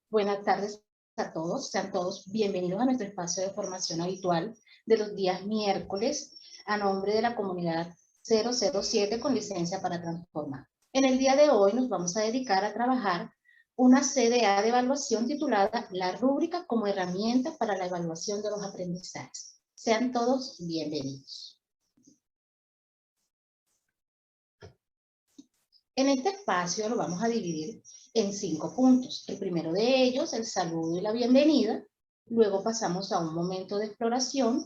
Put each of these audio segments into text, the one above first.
Buenas tardes a todos, sean todos bienvenidos a nuestro espacio de formación habitual de los días miércoles a nombre de la comunidad 007 con licencia para transformar. En el día de hoy nos vamos a dedicar a trabajar una CDA de evaluación titulada La rúbrica como herramienta para la evaluación de los aprendizajes. Sean todos bienvenidos. En este espacio lo vamos a dividir en 5 puntos. El primero de ellos, el saludo y la bienvenida. Luego pasamos a un momento de exploración.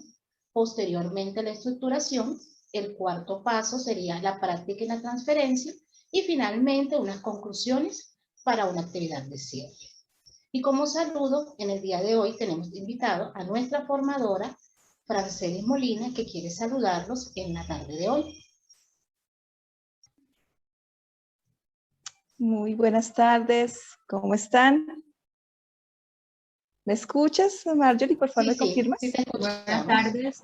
Posteriormente la estructuración. El cuarto paso sería la práctica y la transferencia. Y finalmente unas conclusiones para una actividad de cierre. Y como saludo, en el día de hoy tenemos invitado a nuestra formadora, Francelis Molina, que quiere saludarlos en la tarde de hoy. Muy buenas tardes, ¿cómo están? ¿Me escuchas, Marjorie? Por favor, ¿me confirmas? Sí, te escuchamos. Buenas tardes.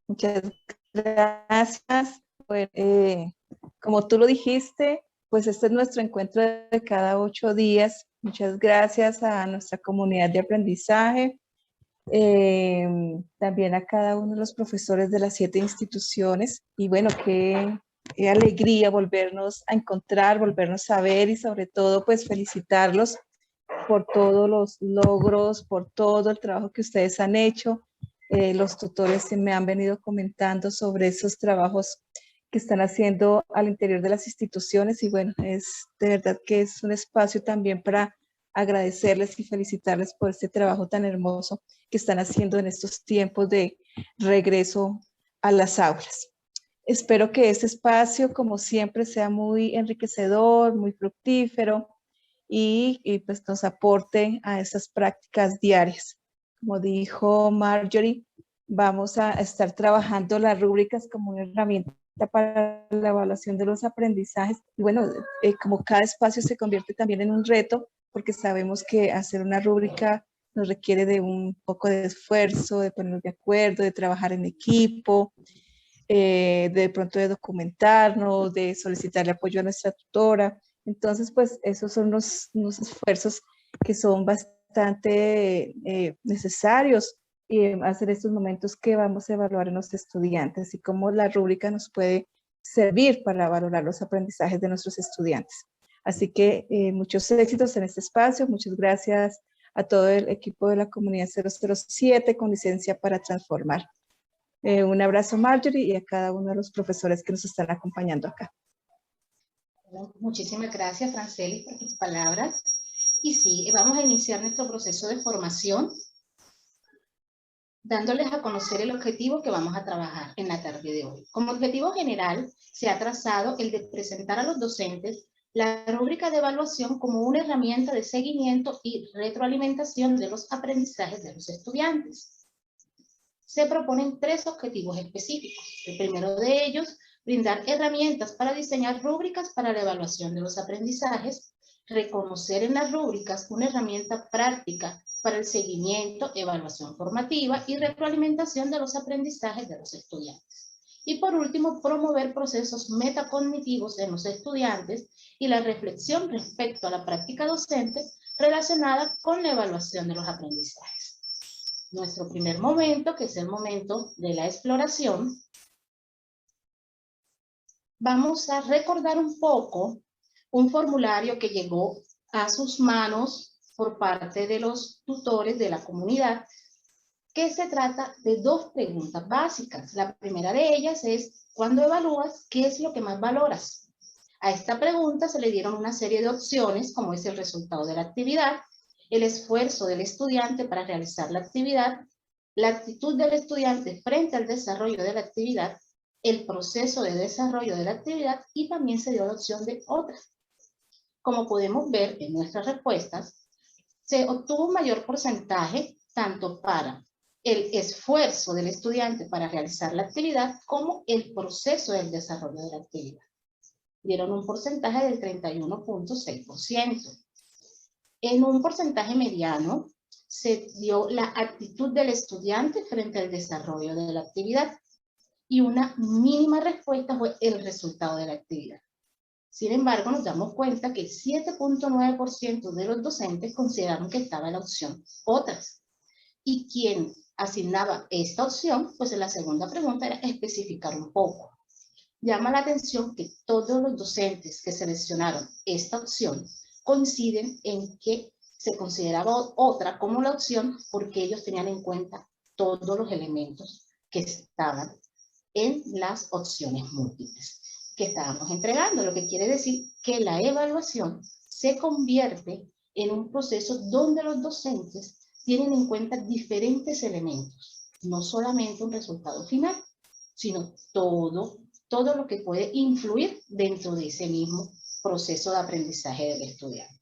Muchas gracias. Bueno, como tú lo dijiste, pues este es nuestro encuentro de cada 8 días. Muchas gracias a nuestra comunidad de aprendizaje, también a cada uno de los profesores de las 7 instituciones. Y bueno, qué alegría volvernos a encontrar, volvernos a ver y sobre todo pues felicitarlos por todos los logros, por todo el trabajo que ustedes han hecho. Los tutores me han venido comentando sobre esos trabajos que están haciendo al interior de las instituciones y bueno, es de verdad que es un espacio también para agradecerles y felicitarles por este trabajo tan hermoso que están haciendo en estos tiempos de regreso a las aulas. Espero que este espacio, como siempre, sea muy enriquecedor, muy fructífero y pues nos aporte a esas prácticas diarias. Como dijo Marjorie, vamos a estar trabajando las rúbricas como una herramienta para la evaluación de los aprendizajes. Y bueno, como cada espacio se convierte también en un reto, porque sabemos que hacer una rúbrica nos requiere de un poco de esfuerzo, de ponernos de acuerdo, de trabajar en equipo, de pronto de documentarnos, de solicitarle apoyo a nuestra tutora. Entonces, pues esos son unos esfuerzos que son bastante necesarios hacer estos momentos que vamos a evaluar en los estudiantes y cómo la rúbrica nos puede servir para valorar los aprendizajes de nuestros estudiantes. Así que muchos éxitos en este espacio. Muchas gracias a todo el equipo de la comunidad 007 con licencia para transformar. Un abrazo, Marjorie, y a cada uno de los profesores que nos están acompañando acá. Bueno, muchísimas gracias, Francelis, por tus palabras. Y sí, vamos a iniciar nuestro proceso de formación dándoles a conocer el objetivo que vamos a trabajar en la tarde de hoy. Como objetivo general, se ha trazado el de presentar a los docentes la rúbrica de evaluación como una herramienta de seguimiento y retroalimentación de los aprendizajes de los estudiantes. se proponen 3 objetivos específicos. El primero de ellos, brindar herramientas para diseñar rúbricas para la evaluación de los aprendizajes, reconocer en las rúbricas una herramienta práctica para el seguimiento, evaluación formativa y retroalimentación de los aprendizajes de los estudiantes. Y por último, promover procesos metacognitivos en los estudiantes y la reflexión respecto a la práctica docente relacionada con la evaluación de los aprendizajes. Nuestro primer momento, que es el momento de la exploración, vamos a recordar un poco un formulario que llegó a sus manos por parte de los tutores de la comunidad, que se trata de 2 preguntas básicas. La primera de ellas es, cuando evalúas, ¿qué es lo que más valoras? A esta pregunta se le dieron una serie de opciones, como es el resultado de la actividad, el esfuerzo del estudiante para realizar la actividad, la actitud del estudiante frente al desarrollo de la actividad, el proceso de desarrollo de la actividad, y también se dio la opción de otra. Como podemos ver en nuestras respuestas, se obtuvo un mayor porcentaje tanto para el esfuerzo del estudiante para realizar la actividad como el proceso del desarrollo de la actividad. Dieron un porcentaje del 31.6%. En un porcentaje mediano se dio la actitud del estudiante frente al desarrollo de la actividad y una mínima respuesta fue el resultado de la actividad. Sin embargo, nos damos cuenta que el 7.9% de los docentes consideraron que estaba la opción otras. Y quien asignaba esta opción, pues en la segunda pregunta era especificar un poco. Llama la atención que todos los docentes que seleccionaron esta opción coinciden en que se consideraba otra como la opción porque ellos tenían en cuenta todos los elementos que estaban en las opciones múltiples que estábamos entregando, lo que quiere decir que la evaluación se convierte en un proceso donde los docentes tienen en cuenta diferentes elementos, no solamente un resultado final, sino todo lo que puede influir dentro de ese mismo proceso de aprendizaje del estudiante.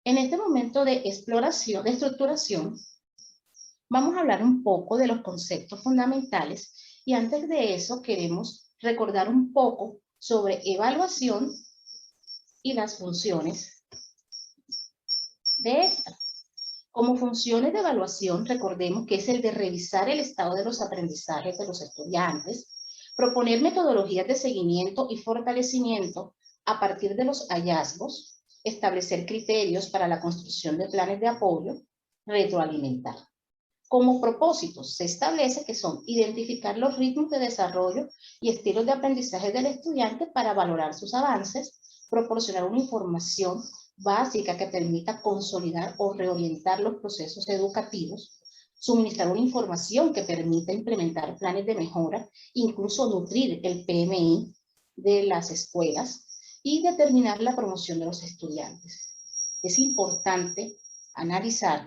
En este momento de exploración, de estructuración, vamos a hablar un poco de los conceptos fundamentales y antes de eso queremos recordar un poco sobre evaluación y las funciones de esta. Como funciones de evaluación, recordemos que es el de revisar el estado de los aprendizajes de los estudiantes, proponer metodologías de seguimiento y fortalecimiento a partir de los hallazgos, establecer criterios para la construcción de planes de apoyo, retroalimentar. Como propósitos se establece que son identificar los ritmos de desarrollo y estilos de aprendizaje del estudiante para valorar sus avances, proporcionar una información básica que permita consolidar o reorientar los procesos educativos, suministrar una información que permita implementar planes de mejora, incluso nutrir el PMI de las escuelas y determinar la promoción de los estudiantes. Es importante analizar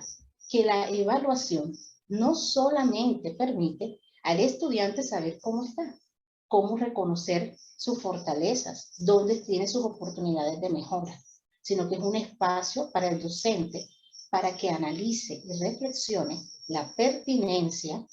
que la evaluación no solamente permite al estudiante saber cómo está, cómo reconocer sus fortalezas, dónde tiene sus oportunidades de mejora, sino que es un espacio para el docente para que analice y reflexione la pertinencia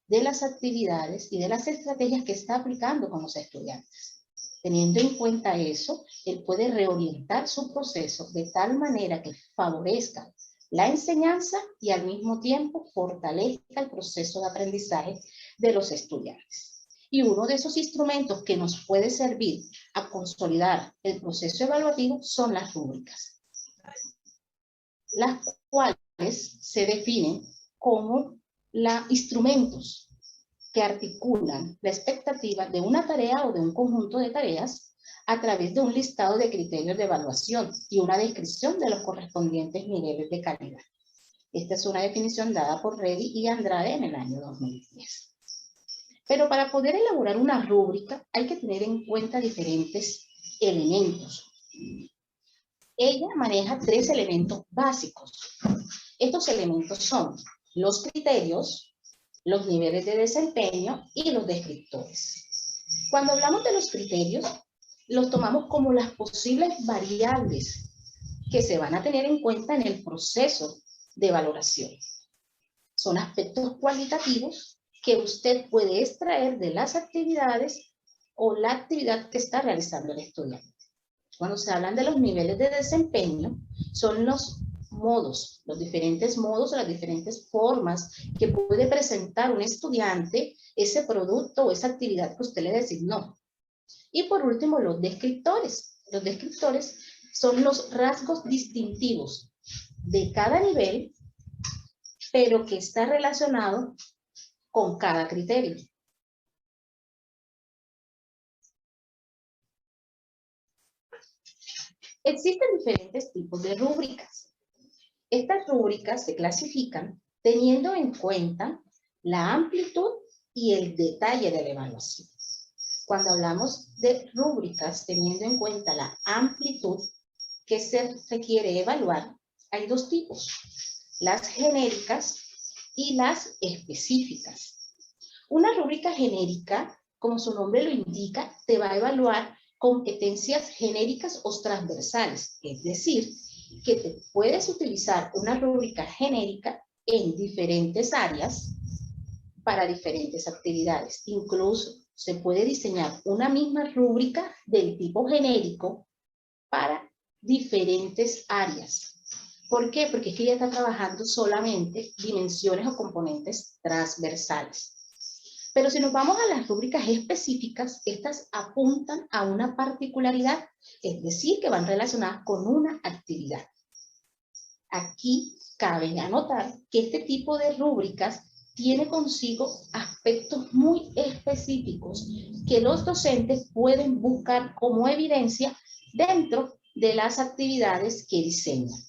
de las actividades y de las estrategias que está aplicando con los estudiantes. Teniendo en cuenta eso, él puede reorientar su proceso de tal manera que favorezca la enseñanza y al mismo tiempo fortalezca el proceso de aprendizaje de los estudiantes. Y uno de esos instrumentos que nos puede servir a consolidar el proceso evaluativo son las rúbricas, las cuales se definen como instrumentos que articulan la expectativa de una tarea o de un conjunto de tareas a través de un listado de criterios de evaluación y una descripción de los correspondientes niveles de calidad. Esta es una definición dada por Reddy y Andrade en el año 2010. Pero para poder elaborar una rúbrica hay que tener en cuenta diferentes elementos. Ella maneja 3 elementos básicos. Estos elementos son los criterios, los niveles de desempeño y los descriptores. Cuando hablamos de los criterios, los tomamos como las posibles variables que se van a tener en cuenta en el proceso de valoración. Son aspectos cualitativos que usted puede extraer de las actividades o la actividad que está realizando el estudiante. Cuando se hablan de los niveles de desempeño, son los modos, los diferentes modos o las diferentes formas que puede presentar un estudiante ese producto o esa actividad que usted le designó. Y por último, los descriptores. Los descriptores son los rasgos distintivos de cada nivel, pero que está relacionado con cada criterio. Existen diferentes tipos de rúbricas. Estas rúbricas se clasifican teniendo en cuenta la amplitud y el detalle de la evaluación. Cuando hablamos de rúbricas teniendo en cuenta la amplitud que se requiere evaluar, hay dos tipos, las genéricas y las específicas. Una rúbrica genérica, como su nombre lo indica, te va a evaluar competencias genéricas o transversales, es decir, que te puedes utilizar una rúbrica genérica en diferentes áreas para diferentes actividades. Incluso se puede diseñar una misma rúbrica del tipo genérico para diferentes áreas. ¿Por qué? Porque es que ya está trabajando solamente dimensiones o componentes transversales. Pero si nos vamos a las rúbricas específicas, estas apuntan a una particularidad, es decir, que van relacionadas con una actividad. Aquí cabe anotar que este tipo de rúbricas tiene consigo aspectos muy específicos que los docentes pueden buscar como evidencia dentro de las actividades que diseñan.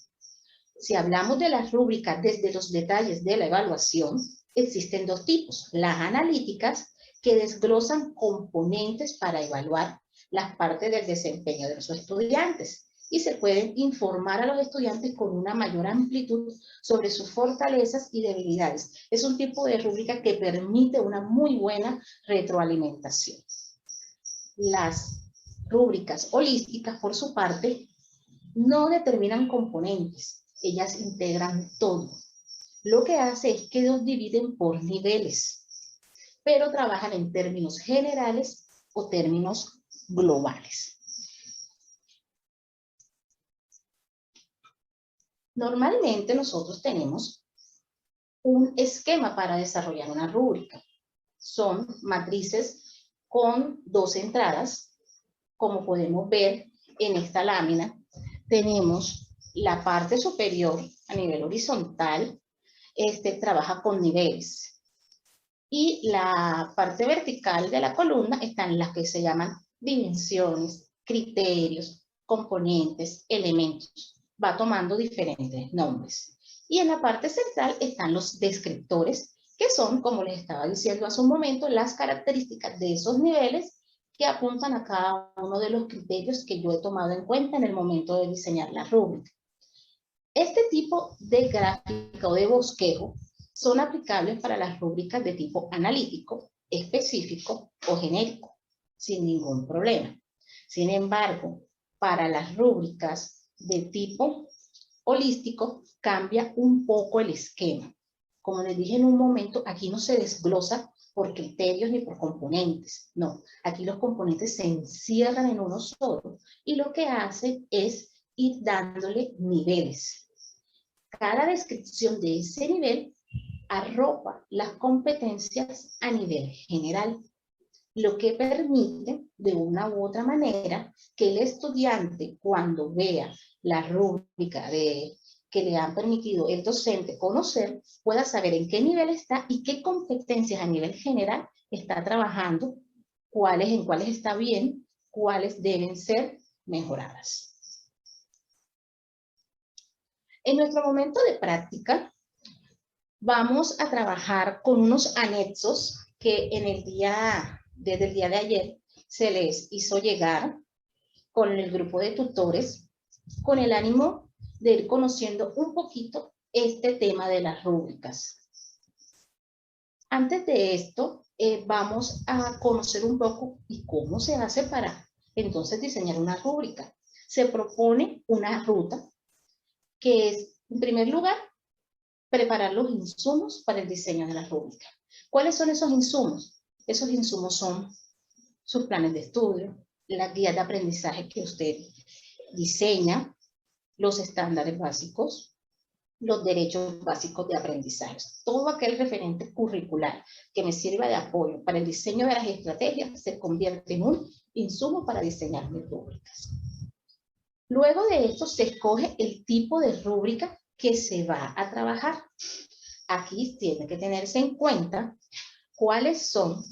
Si hablamos de las rúbricas desde los detalles de la evaluación, existen dos tipos, las analíticas, que desglosan componentes para evaluar las partes del desempeño de los estudiantes y se pueden informar a los estudiantes con una mayor amplitud sobre sus fortalezas y debilidades. Es un tipo de rúbrica que permite una muy buena retroalimentación. Las rúbricas holísticas, por su parte, no determinan componentes, ellas integran todo. Lo que hace es que los dividen por niveles, pero trabajan en términos generales o términos globales. Normalmente nosotros tenemos un esquema para desarrollar una rúbrica. Son matrices con dos entradas. Como podemos ver en esta lámina, tenemos la parte superior a nivel horizontal, trabaja con niveles. Y la parte vertical de la columna están las que se llaman dimensiones, criterios, componentes, elementos. Va tomando diferentes nombres. Y en la parte central están los descriptores, que son, como les estaba diciendo hace un momento, las características de esos niveles que apuntan a cada uno de los criterios que yo he tomado en cuenta en el momento de diseñar la rúbrica. Este tipo de gráfica o de bosquejo son aplicables para las rúbricas de tipo analítico, específico o genérico, sin ningún problema. Sin embargo, para las rúbricas de tipo holístico cambia un poco el esquema. Como les dije en un momento, aquí no se desglosa por criterios ni por componentes. No, aquí los componentes se encierran en uno solo y lo que hace es ir dándole niveles. Cada descripción de ese nivel arropa las competencias a nivel general, lo que permite de una u otra manera que el estudiante, cuando vea la rúbrica que le han permitido el docente conocer, pueda saber en qué nivel está y qué competencias a nivel general está trabajando, en cuáles está bien, cuáles deben ser mejoradas. En nuestro momento de práctica, vamos a trabajar con unos anexos que desde el día de ayer se les hizo llegar con el grupo de tutores, con el ánimo de ir conociendo un poquito este tema de las rúbricas. Antes de esto, vamos a conocer un poco y cómo se hace para entonces diseñar una rúbrica. Se propone una ruta que es, en primer lugar, preparar los insumos para el diseño de la rúbrica. ¿Cuáles son esos insumos? Esos insumos son sus planes de estudio, las guías de aprendizaje que usted diseña, los estándares básicos, los derechos básicos de aprendizaje. Todo aquel referente curricular que me sirva de apoyo para el diseño de las estrategias se convierte en un insumo para diseñar mis rúbricas. Luego de esto se escoge el tipo de rúbrica que se va a trabajar. Aquí tiene que tenerse en cuenta cuáles son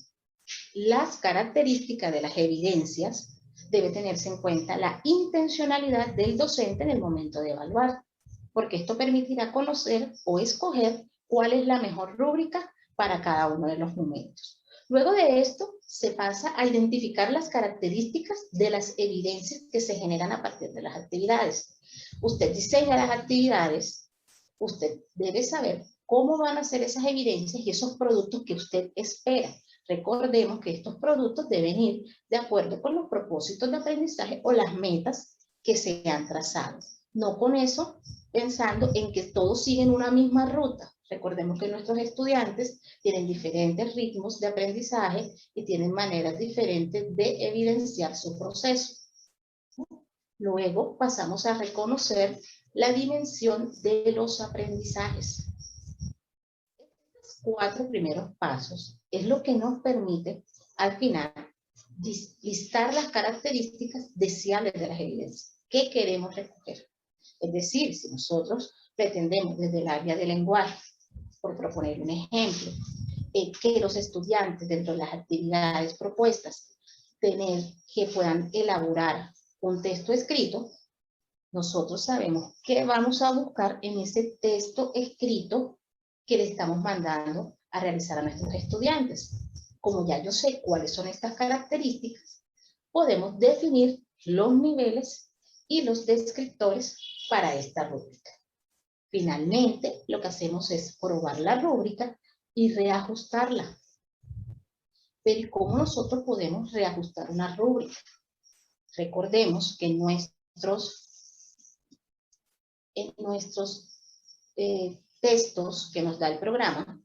las características de las evidencias. Debe tenerse en cuenta la intencionalidad del docente en el momento de evaluar, porque esto permitirá conocer o escoger cuál es la mejor rúbrica para cada uno de los momentos. Luego de esto, se pasa a identificar las características de las evidencias que se generan a partir de las actividades. Usted diseña las actividades, usted debe saber cómo van a ser esas evidencias y esos productos que usted espera. Recordemos que estos productos deben ir de acuerdo con los propósitos de aprendizaje o las metas que se han trazado. No con eso pensando en que todos siguen una misma ruta. Recordemos que nuestros estudiantes tienen diferentes ritmos de aprendizaje y tienen maneras diferentes de evidenciar su proceso. Luego pasamos a reconocer la dimensión de los aprendizajes. Estos 4 primeros pasos es lo que nos permite, al final, listar las características deseables de las evidencias. ¿Qué queremos recoger? Es decir, si nosotros pretendemos desde el área de lenguaje, por proponer un ejemplo, que los estudiantes dentro de las actividades propuestas que puedan elaborar un texto escrito, nosotros sabemos qué vamos a buscar en ese texto escrito que le estamos mandando a realizar a nuestros estudiantes. Como ya yo sé cuáles son estas características, podemos definir los niveles y los descriptores para esta rúbrica. Finalmente, lo que hacemos es probar la rúbrica y reajustarla. Pero ¿cómo nosotros podemos reajustar una rúbrica? Recordemos que en nuestros textos que nos da el programa,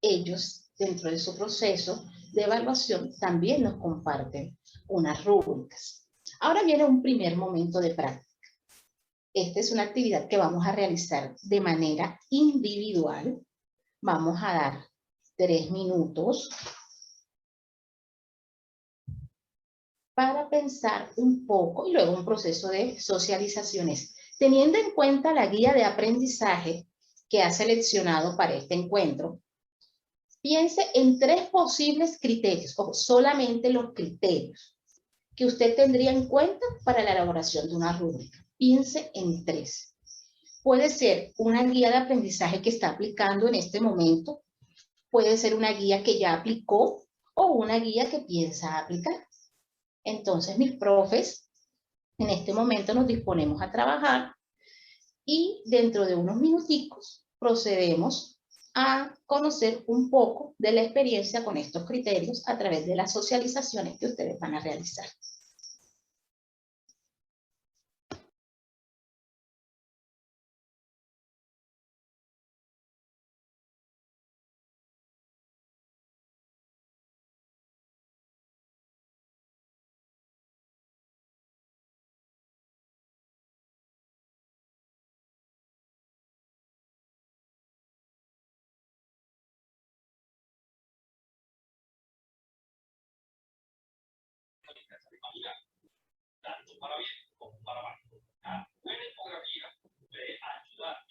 ellos, dentro de su proceso de evaluación, también nos comparten unas rúbricas. Ahora viene un primer momento de práctica. Esta es una actividad que vamos a realizar de manera individual. Vamos a dar 3 minutos para pensar un poco y luego un proceso de socializaciones. Teniendo en cuenta la guía de aprendizaje que ha seleccionado para este encuentro, piense en 3 posibles criterios, o solamente los criterios que usted tendría en cuenta para la elaboración de una rúbrica. Piense en 3. Puede ser una guía de aprendizaje que está aplicando en este momento, puede ser una guía que ya aplicó o una guía que piensa aplicar. Entonces, mis profes, en este momento nos disponemos a trabajar y dentro de unos minuticos procedemos a conocer un poco de la experiencia con estos criterios a través de las socializaciones que ustedes van a realizar. Tanto para bien como para mal. Una buena infografía puede ayudar y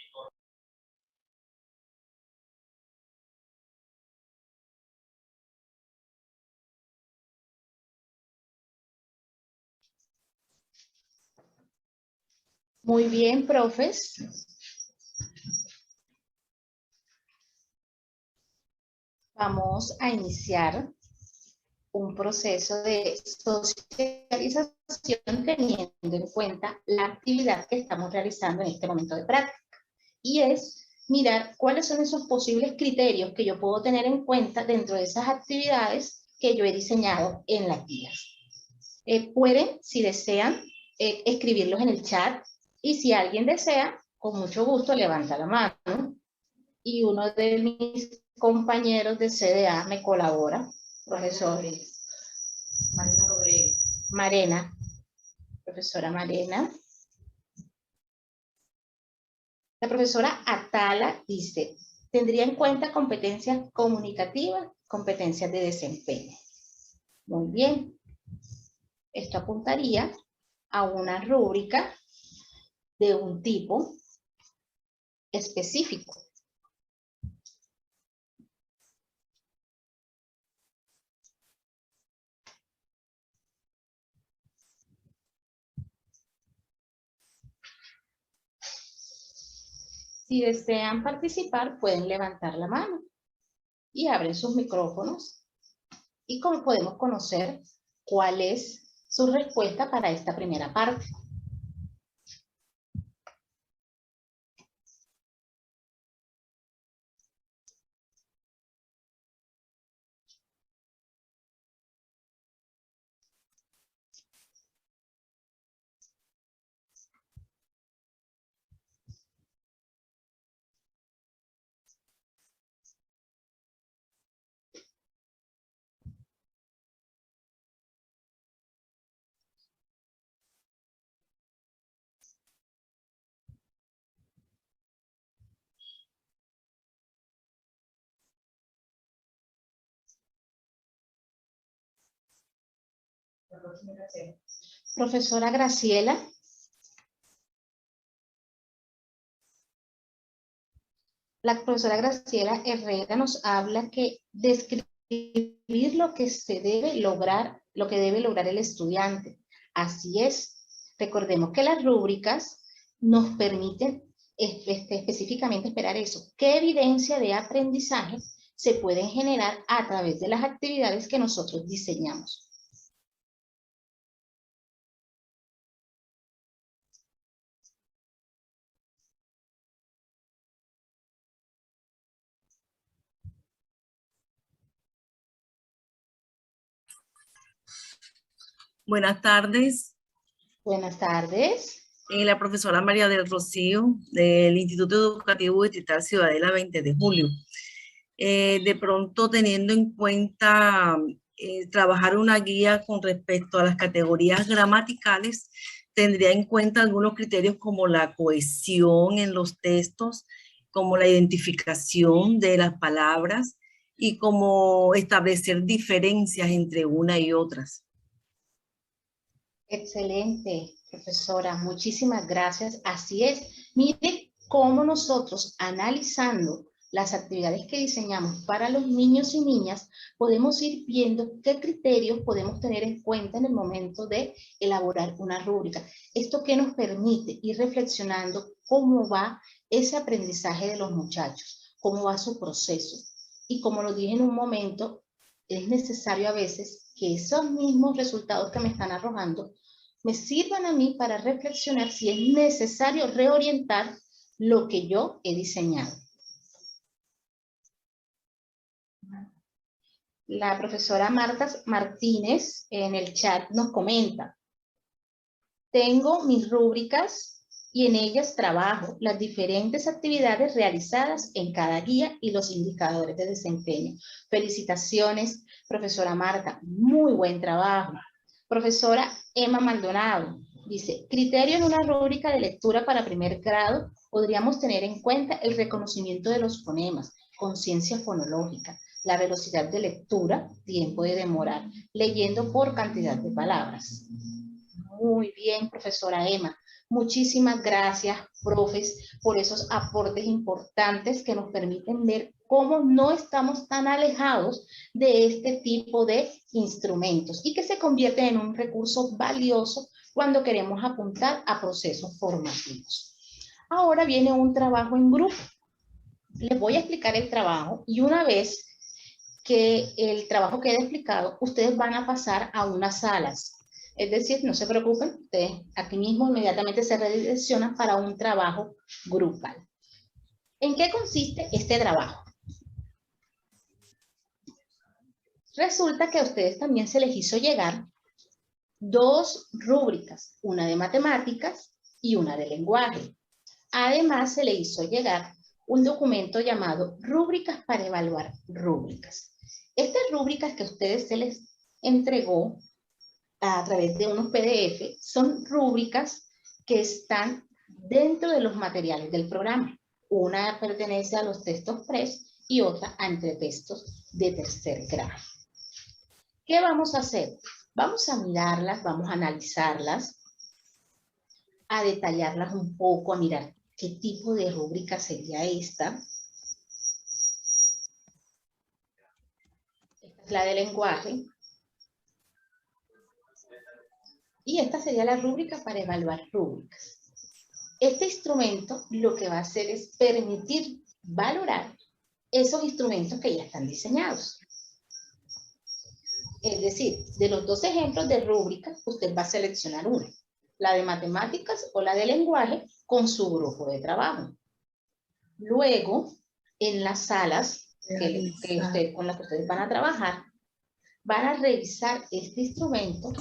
Muy bien, profes. Vamos a iniciar un proceso de socialización teniendo en cuenta la actividad que estamos realizando en este momento de práctica. Y es mirar cuáles son esos posibles criterios que yo puedo tener en cuenta dentro de esas actividades que yo he diseñado en las guías. Pueden, si desean, escribirlos en el chat y si alguien desea, Con mucho gusto levanta la mano y uno de mis compañeros de CDA me colabora, profesor Marina Rodríguez. Marena, profesora Marena. La profesora Atala dice, tendría en cuenta competencias comunicativas, competencias de desempeño. Muy bien. Esto apuntaría a una rúbrica de un tipo específico. Si desean participar, pueden levantar la mano y abren sus micrófonos. Y como podemos conocer cuál es su respuesta para esta primera parte. Profesora Graciela. La profesora Graciela Herrera nos habla que describir lo que se debe lograr, lo que debe lograr el estudiante. Así es. Recordemos que las rúbricas nos permiten específicamente esperar eso. ¿Qué evidencia de aprendizaje se pueden generar a través de las actividades que nosotros diseñamos? Buenas tardes. Buenas tardes. La profesora María del Rocío, del Instituto Educativo Distrital Ciudadela 20 de Julio. De pronto, teniendo en cuenta trabajar una guía con respecto a las categorías gramaticales, tendría en cuenta algunos criterios como la cohesión en los textos, como la identificación de las palabras y como establecer diferencias entre una y otras. Excelente, profesora. Muchísimas gracias. Así es. Mire cómo nosotros, analizando las actividades que diseñamos para los niños y niñas, podemos ir viendo qué criterios podemos tener en cuenta en el momento de elaborar una rúbrica. Esto que nos permite ir reflexionando cómo va ese aprendizaje de los muchachos, cómo va su proceso. Y como lo dije en un momento, es necesario a veces que esos mismos resultados que me están arrojando me sirvan a mí para reflexionar si es necesario reorientar lo que yo he diseñado. La profesora Marta Martínez en el chat nos comenta, tengo mis rúbricas y en ellas trabajo las diferentes actividades realizadas en cada guía y los indicadores de desempeño. Felicitaciones, profesora Marta, muy buen trabajo. Profesora Emma Maldonado dice, criterio en una rúbrica de lectura para primer grado, podríamos tener en cuenta el reconocimiento de los fonemas, conciencia fonológica, la velocidad de lectura, tiempo de demorar, leyendo por cantidad de palabras. Muy bien, profesora Emma. Muchísimas gracias, profes, por esos aportes importantes que nos permiten ver cómo no estamos tan alejados de este tipo de instrumentos y que se convierten en un recurso valioso cuando queremos apuntar a procesos formativos. Ahora viene un trabajo en grupo. Les voy a explicar el trabajo y una vez que el trabajo quede explicado, ustedes van a pasar a unas salas. Es decir, no se preocupen, ustedes aquí mismo inmediatamente se redireccionan para un trabajo grupal. ¿En qué consiste este trabajo? Resulta que a ustedes también se les hizo llegar dos rúbricas, una de matemáticas y una de lenguaje. Además, se le hizo llegar un documento llamado Rúbricas para evaluar rúbricas. Estas rúbricas que a ustedes se les entregó a través de unos PDF son rúbricas que están dentro de los materiales del programa. Una pertenece a los textos PRES y otra a entretextos de tercer grado. ¿Qué vamos a hacer? Vamos a mirarlas, vamos a analizarlas, a detallarlas un poco, a mirar qué tipo de rúbrica sería esta. Esta es la de lenguaje. Y esta sería la rúbrica para evaluar rúbricas. Este instrumento lo que va a hacer es permitir valorar esos instrumentos que ya están diseñados. Es decir, de los dos ejemplos de rúbricas, usted va a seleccionar una, la de matemáticas o la de lenguaje, con su grupo de trabajo. Luego, en las salas con las que ustedes van a trabajar, van a revisar este instrumento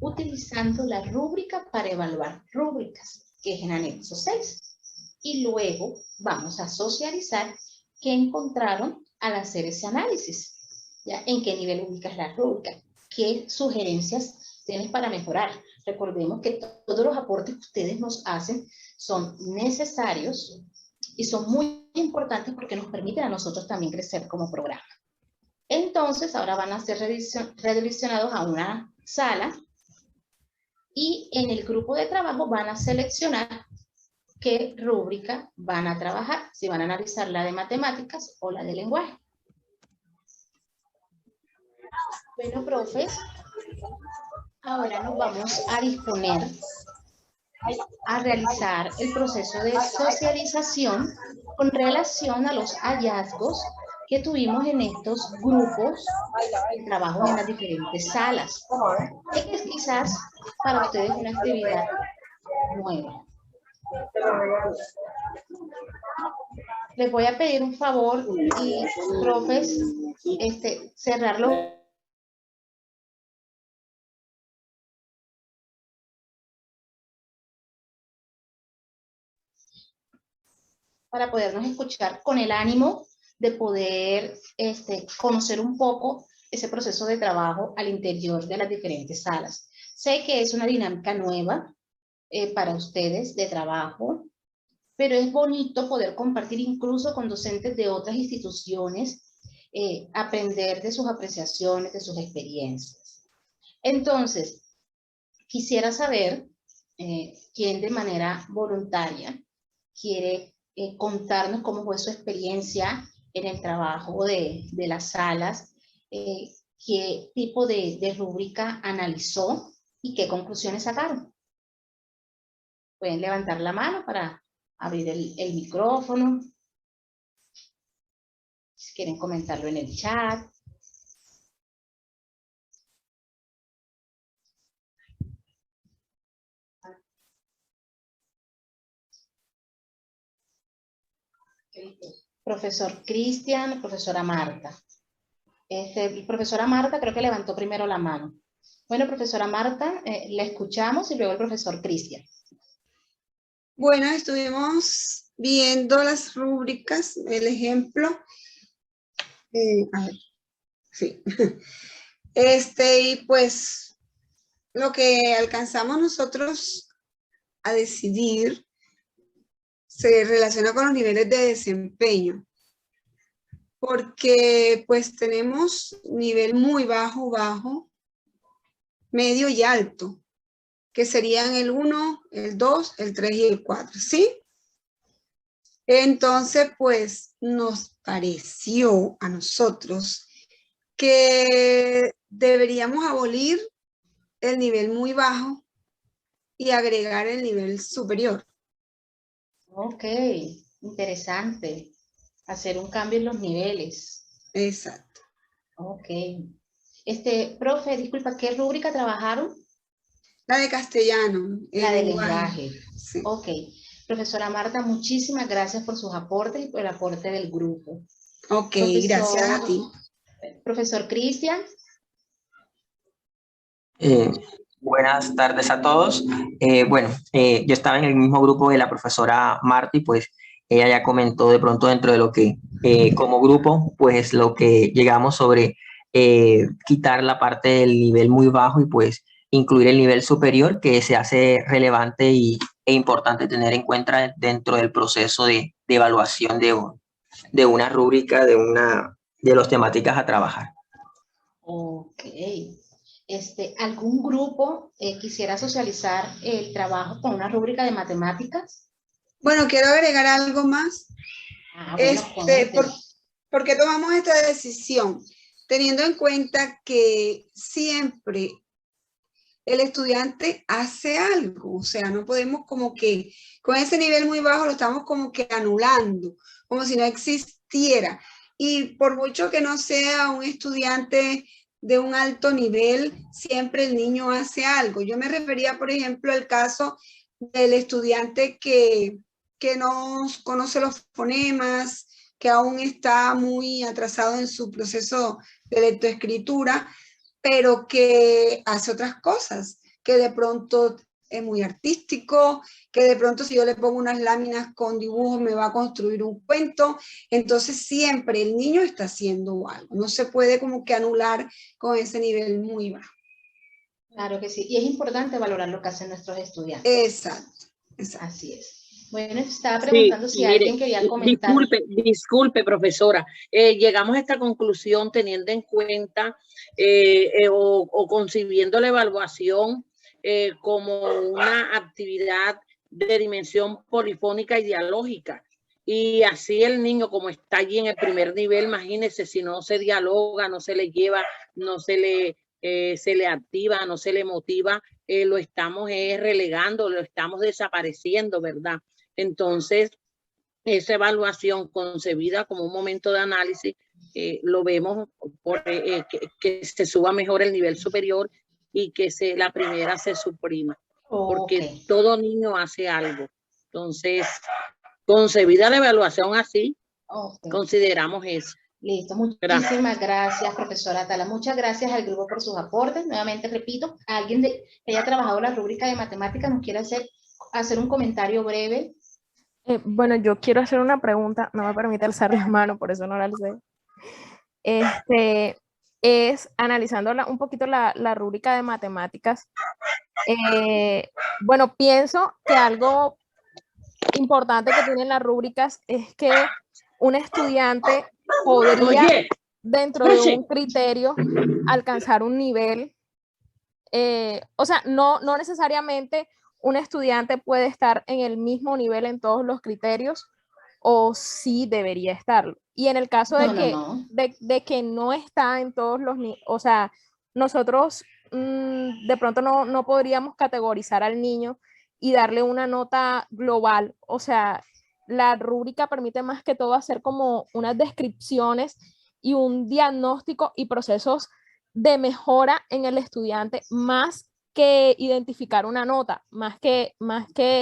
utilizando la rúbrica para evaluar rúbricas, que es en anexo 6. Y luego vamos a socializar qué encontraron al hacer ese análisis. ¿Ya? ¿En qué nivel ubicas la rúbrica? ¿Qué sugerencias tienes para mejorar? Recordemos que todos los aportes que ustedes nos hacen son necesarios y son muy importantes porque nos permiten a nosotros también crecer como programa. Entonces, ahora van a ser redireccionados a una sala y en el grupo de trabajo van a seleccionar qué rúbrica van a trabajar, si van a analizar la de matemáticas o la de lenguaje. Bueno, profes, ahora nos vamos a disponer a realizar el proceso de socialización con relación a los hallazgos que tuvimos en estos grupos de trabajo en las diferentes salas. Es quizás para ustedes una actividad nueva. Les voy a pedir un favor y, profes, cerrarlo. Para podernos escuchar con el ánimo de poder conocer un poco ese proceso de trabajo al interior de las diferentes salas. Sé que es una dinámica nueva para ustedes de trabajo, pero es bonito poder compartir incluso con docentes de otras instituciones, aprender de sus apreciaciones, de sus experiencias. Entonces, quisiera saber quién de manera voluntaria quiere contarnos cómo fue su experiencia en el trabajo de las salas, qué tipo de rúbrica analizó y qué conclusiones sacaron. Pueden levantar la mano para abrir el micrófono. Si quieren comentarlo en el chat. Profesor Cristian, profesora Marta. Profesora Marta creo que levantó primero la mano. Bueno, profesora Marta, la escuchamos y luego el profesor Cristian. Bueno, estuvimos viendo las rúbricas, el ejemplo. A ver, sí. Y pues lo que alcanzamos nosotros a decidir se relaciona con los niveles de desempeño. Porque pues tenemos nivel muy bajo, bajo, medio y alto, que serían el 1, el 2, el 3 y el 4, ¿sí? Entonces, pues, nos pareció a nosotros que deberíamos abolir el nivel muy bajo y agregar el nivel superior. Ok, interesante. Hacer un cambio en los niveles. Exacto. Ok. Profe, disculpa, ¿qué rúbrica trabajaron? La de castellano. La de lenguaje. Sí. Ok. Profesora Marta, muchísimas gracias por sus aportes y por el aporte del grupo. Ok, gracias a ti. Profesor Cristian. Buenas tardes a todos. Yo estaba en el mismo grupo de la profesora Marta y pues ella ya comentó de pronto dentro de lo que como grupo, pues lo que llegamos sobre quitar la parte del nivel muy bajo y pues incluir el nivel superior que se hace relevante e importante tener en cuenta dentro del proceso de evaluación de una rúbrica, de las temáticas a trabajar. Ok. ¿Algún grupo quisiera socializar el trabajo con una rúbrica de matemáticas? Bueno, quiero agregar algo más. Bueno, ¿Por qué tomamos esta decisión? Teniendo en cuenta que siempre el estudiante hace algo, o sea, no podemos como que con ese nivel muy bajo lo estamos como que anulando, como si no existiera. Y por mucho que no sea un estudiante de un alto nivel, siempre el niño hace algo. Yo me refería, por ejemplo, al caso del estudiante que no conoce los fonemas, que aún está muy atrasado en su proceso de lectoescritura, pero que hace otras cosas, que de pronto es muy artístico, que de pronto si yo le pongo unas láminas con dibujos me va a construir un cuento. Entonces siempre el niño está haciendo algo, no se puede como que anular con ese nivel muy bajo. Claro que sí, y es importante valorar lo que hacen nuestros estudiantes. Exacto. Así es. Bueno, estaba preguntando si alguien quería comentar. Disculpe, profesora. Llegamos a esta conclusión teniendo en cuenta o concibiendo la evaluación como una actividad de dimensión polifónica y dialógica. Y así el niño, como está allí en el primer nivel, imagínese, si no se dialoga, no se le lleva, no se le activa, no se le motiva, lo estamos relegando, lo estamos desapareciendo, ¿verdad? Entonces, esa evaluación concebida como un momento de análisis, lo vemos que se suba mejor el nivel superior y que la primera se suprima, porque todo niño hace algo. Entonces, concebida la evaluación así, consideramos eso. Listo, muchísimas gracias, profesora Atala. Muchas gracias al grupo por sus aportes. Nuevamente repito, alguien que haya trabajado la rúbrica de matemáticas nos quiere hacer un comentario breve. Bueno, yo quiero hacer una pregunta, no me permite alzar la mano, por eso no la alcé. Es analizando un poquito la rúbrica de matemáticas. Bueno, pienso que algo importante que tienen las rúbricas es que un estudiante podría, dentro de un criterio, alcanzar un nivel. O sea, no necesariamente un estudiante puede estar en el mismo nivel en todos los criterios, o sí debería estarlo. Y en el caso de que no está en todos los niveles, o sea, nosotros de pronto no podríamos categorizar al niño y darle una nota global. O sea, la rúbrica permite más que todo hacer como unas descripciones y un diagnóstico y procesos de mejora en el estudiante, más que identificar una nota, más que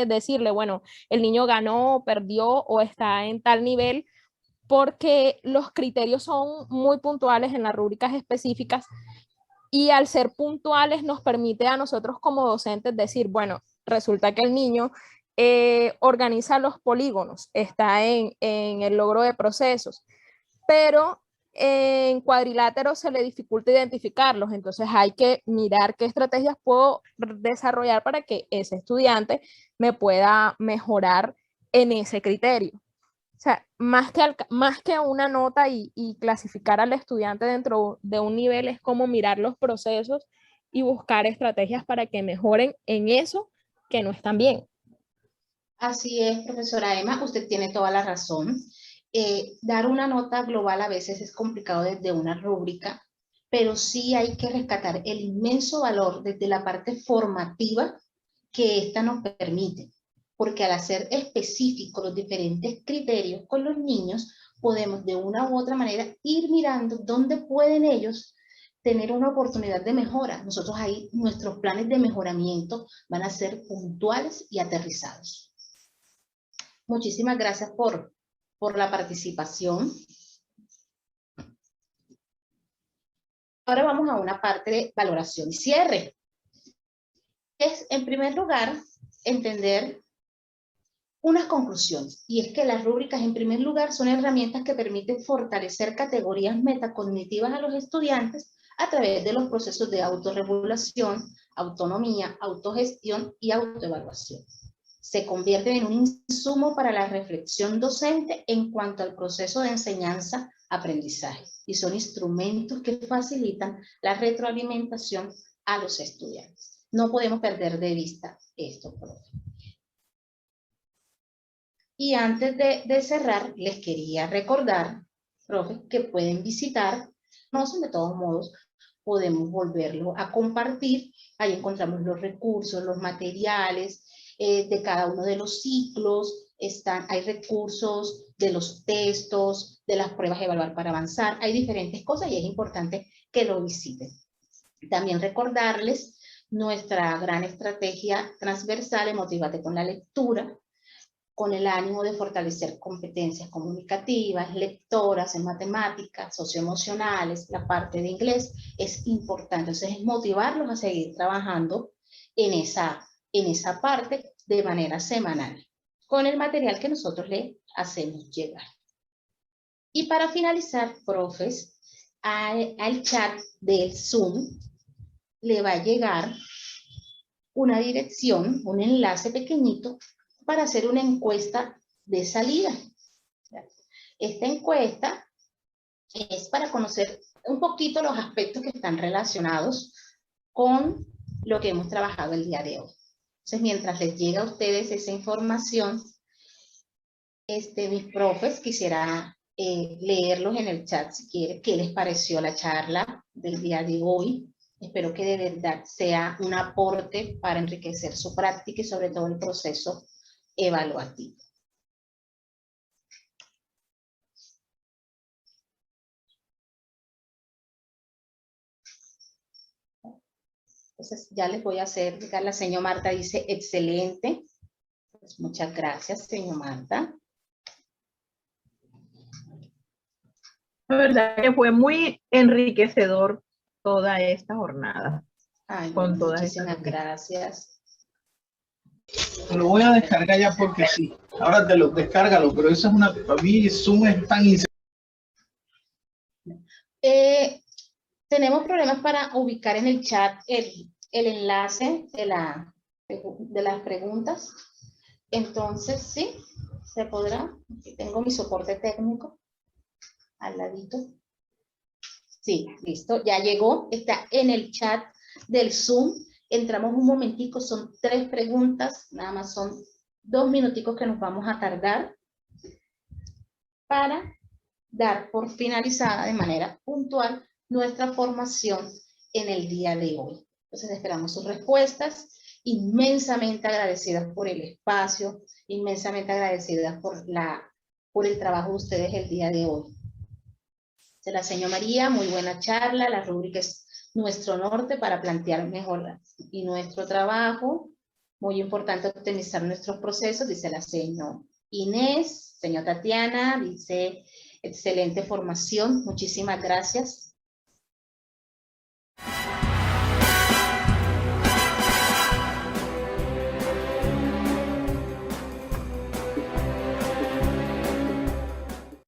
decirle, bueno, el niño ganó, perdió o está en tal nivel, porque los criterios son muy puntuales en las rúbricas específicas, y al ser puntuales nos permite a nosotros como docentes decir, bueno, resulta que el niño organiza los polígonos, está en el logro de procesos, pero en cuadriláteros se le dificulta identificarlos. Entonces hay que mirar qué estrategias puedo desarrollar para que ese estudiante me pueda mejorar en ese criterio. O sea, más que una nota y clasificar al estudiante dentro de un nivel, es como mirar los procesos y buscar estrategias para que mejoren en eso que no están bien. Así es, profesora Emma, usted tiene toda la razón. Dar una nota global a veces es complicado desde una rúbrica, pero sí hay que rescatar el inmenso valor desde la parte formativa que esta nos permite, porque al hacer específicos los diferentes criterios con los niños, podemos de una u otra manera ir mirando dónde pueden ellos tener una oportunidad de mejora. Nosotros ahí, nuestros planes de mejoramiento van a ser puntuales y aterrizados. Muchísimas gracias por la participación. Ahora vamos a una parte de valoración y cierre. es, en primer lugar, entender unas conclusiones, y es que las rúbricas, en primer lugar, son herramientas que permiten fortalecer categorías metacognitivas a los estudiantes a través de los procesos de autorregulación, autonomía, autogestión y autoevaluación. Se convierten en un insumo para la reflexión docente en cuanto al proceso de enseñanza-aprendizaje, y son instrumentos que facilitan la retroalimentación a los estudiantes. No podemos perder de vista esto, profe. Y antes de cerrar, les quería recordar, profe, que pueden visitar, de todos modos, podemos volverlo a compartir. Ahí encontramos los recursos, los materiales de cada uno de los ciclos. Hay recursos de los textos, de las pruebas de evaluar para avanzar. Hay diferentes cosas y es importante que lo visiten. También recordarles nuestra gran estrategia transversal en Motívate con la Lectura, con el ánimo de fortalecer competencias comunicativas, lectoras en matemáticas, socioemocionales, la parte de inglés, es importante. Entonces, es motivarlos a seguir trabajando en esa parte de manera semanal, con el material que nosotros le hacemos llegar. Y para finalizar, profes, al chat del Zoom le va a llegar una dirección, un enlace pequeñito, para hacer una encuesta de salida. Esta encuesta es para conocer un poquito los aspectos que están relacionados con lo que hemos trabajado el día de hoy. Entonces, mientras les llega a ustedes esa información, mis profes, quisiera leerlos en el chat si quieren, qué les pareció la charla del día de hoy. Espero que de verdad sea un aporte para enriquecer su práctica y sobre todo el proceso evaluativo. Entonces ya les voy a hacer, la señora Marta dice excelente. Pues muchas gracias, señora Marta. La verdad que fue muy enriquecedor toda esta jornada. Ay, con todas muchísimas gracias. Lo voy a descargar ya porque sí. Ahora descárgalo, pero eso es para mí Zoom es tan tenemos problemas para ubicar en el chat el enlace de las preguntas. Entonces, sí, se podrá. Aquí tengo mi soporte técnico al ladito. Sí, listo, ya llegó, está en el chat del Zoom. Entramos un momentico, son 3 preguntas, nada más son 2 minuticos que nos vamos a tardar para dar por finalizada de manera puntual nuestra formación en el día de hoy. Entonces esperamos sus respuestas, inmensamente agradecidas por el espacio, inmensamente agradecidas por el trabajo de ustedes el día de hoy. De la señora María, muy buena charla, la rúbrica es nuestro norte para plantear mejor y nuestro trabajo. Muy importante optimizar nuestros procesos, dice la señora Inés. Señora Tatiana dice, excelente formación, muchísimas gracias.